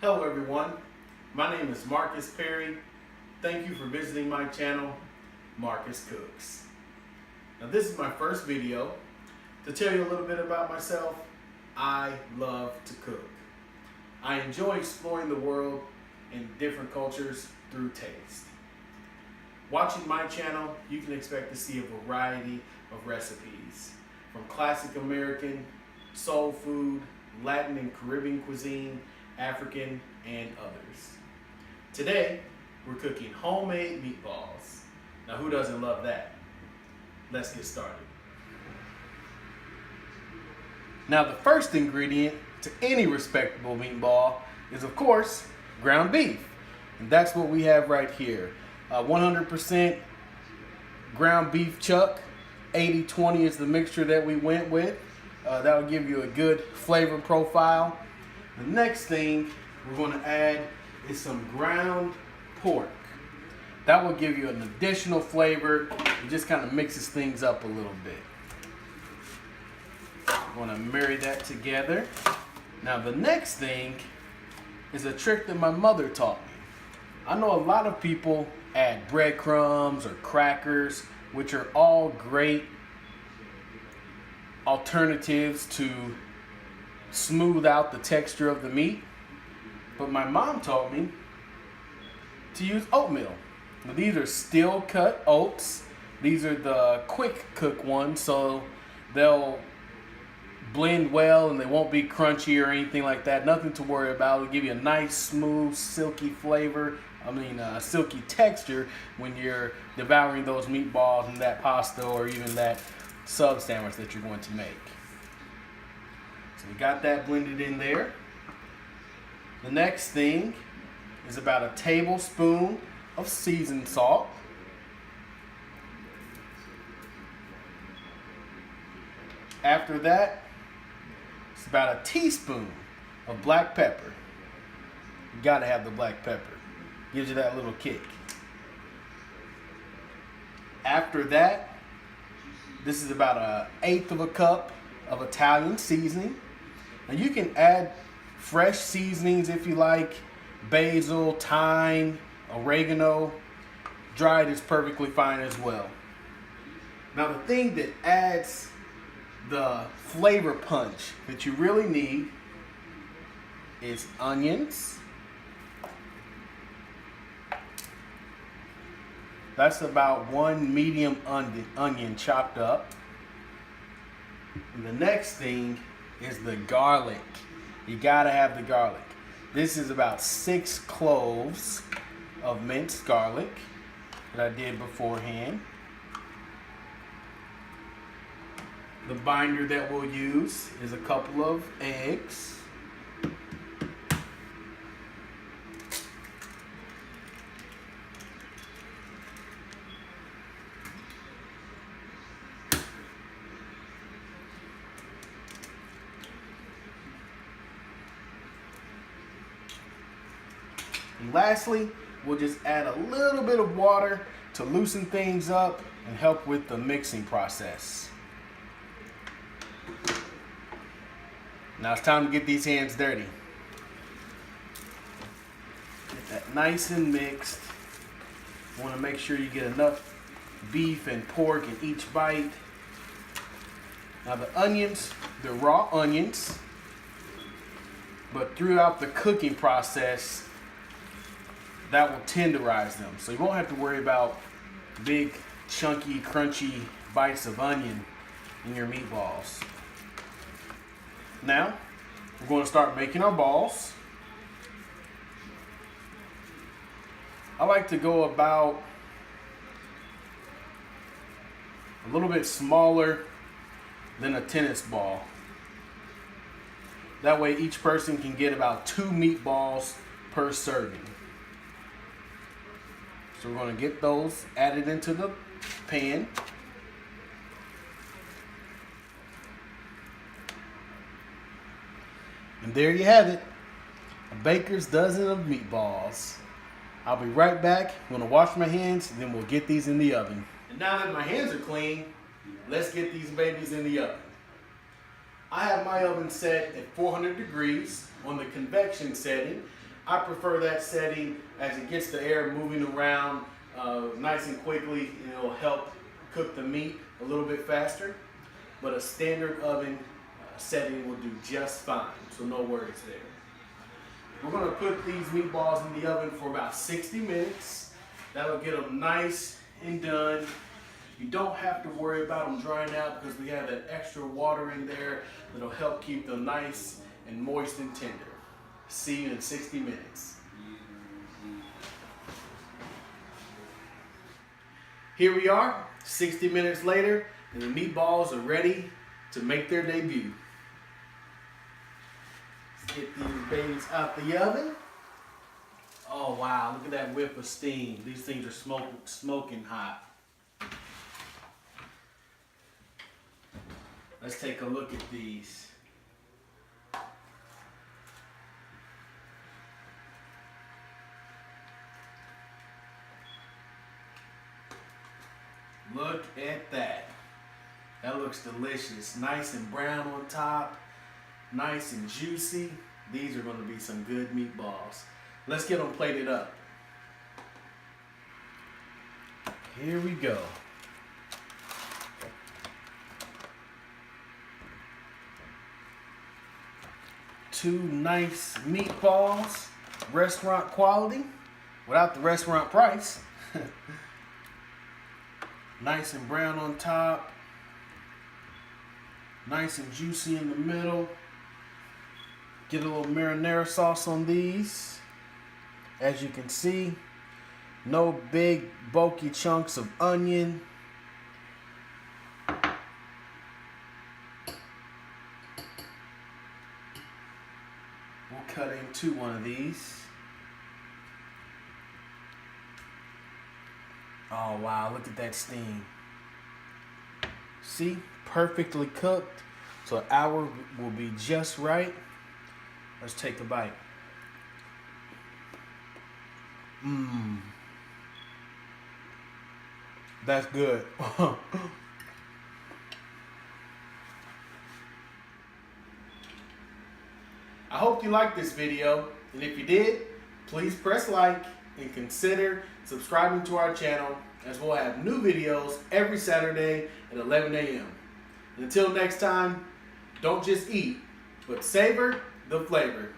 Hello everyone, my name is Marcus Perry. Thank you for visiting my channel, Marcus Cooks. Now this is my first video. To tell you a little bit about myself, I love to cook. I enjoy exploring the world and different cultures through taste. Watching my channel, you can expect to see a variety of recipes, from classic American, soul food, Latin and Caribbean cuisine, African, and others. Today, we're cooking homemade meatballs. Now, who doesn't love that? Let's get started. Now, the first ingredient to any respectable meatball is, of course, ground beef. And that's what we have right here. 100% ground beef chuck. 80-20 is the mixture that we went with. That will give you a good flavor profile. The next thing we're going to add is some ground pork. That will give you an additional flavor. It just kind of mixes things up a little bit. I'm going to marry that together. Now the next thing is a trick that my mother taught me. I know a lot of people add breadcrumbs or crackers, which are all great alternatives to smooth out the texture of the meat. But my mom taught me to use oatmeal. Now, these are Steel Cut Oats. These are the quick cook ones, so they'll blend well and they won't be crunchy or anything like that. Nothing to worry about. It'll give you a nice, smooth, silky flavor. Silky texture when you're devouring those meatballs and that pasta or even that sub sandwich that you're going to make. So we got that blended in there. The next thing is about a tablespoon of seasoned salt. After that, it's about a teaspoon of black pepper. You gotta have the black pepper. Gives you that little kick. After that, this is about 1/8 of a cup of Italian seasoning. Now you can add fresh seasonings if you like, basil, thyme, oregano. Dried is perfectly fine as well. Now the thing that adds the flavor punch that you really need is onions. That's about 1 medium onion chopped up. And the next thing is the garlic. You gotta have the garlic. This is about 6 cloves of minced garlic that I did beforehand. The binder that we'll use is a couple of eggs. And lastly, we'll just add a little bit of water to loosen things up and help with the mixing process. Now it's time to get these hands dirty. Get that nice and mixed. You want to make sure you get enough beef and pork in each bite. Now the onions, they're raw onions, but throughout the cooking process, that will tenderize them. So you won't have to worry about big, chunky, crunchy bites of onion in your meatballs. Now, we're going to start making our balls. I like to go about a little bit smaller than a tennis ball. That way each person can get about 2 meatballs per serving. So we're going to get those added into the pan. And there you have it, a baker's dozen of meatballs. I'll be right back. I'm going to wash my hands, and then we'll get these in the oven. And now that my hands are clean, let's get these babies in the oven. I have my oven set at 400 degrees on the convection setting. I prefer that setting as it gets the air moving around nice and quickly, and it'll help cook the meat a little bit faster. But a standard oven setting will do just fine, so no worries there. We're gonna put these meatballs in the oven for about 60 minutes. That'll get them nice and done. You don't have to worry about them drying out because we have that extra water in there that'll help keep them nice and moist and tender. See you in 60 minutes. Here we are, 60 minutes later, and the meatballs are ready to make their debut. Let's get these babies out the oven. Oh wow, look at that whiff of steam. These things are smoking hot. Let's take a look at these. Look at that. That looks delicious. Nice and brown on top. Nice and juicy. These are going to be some good meatballs. Let's get them plated up. Here we go. Two nice meatballs, restaurant quality, without the restaurant price. Nice and brown on top, nice and juicy in the middle. Get a little marinara sauce on these. As you can see, no big bulky chunks of onion. We'll cut into one of these. Oh wow, look at that steam. See, perfectly cooked. So an hour will be just right. Let's take a bite. Mmm. That's good. I hope you liked this video, and if you did, please press like and consider subscribing to our channel, as we'll have new videos every Saturday at 11 a.m. Until next time, don't just eat, but savor the flavor.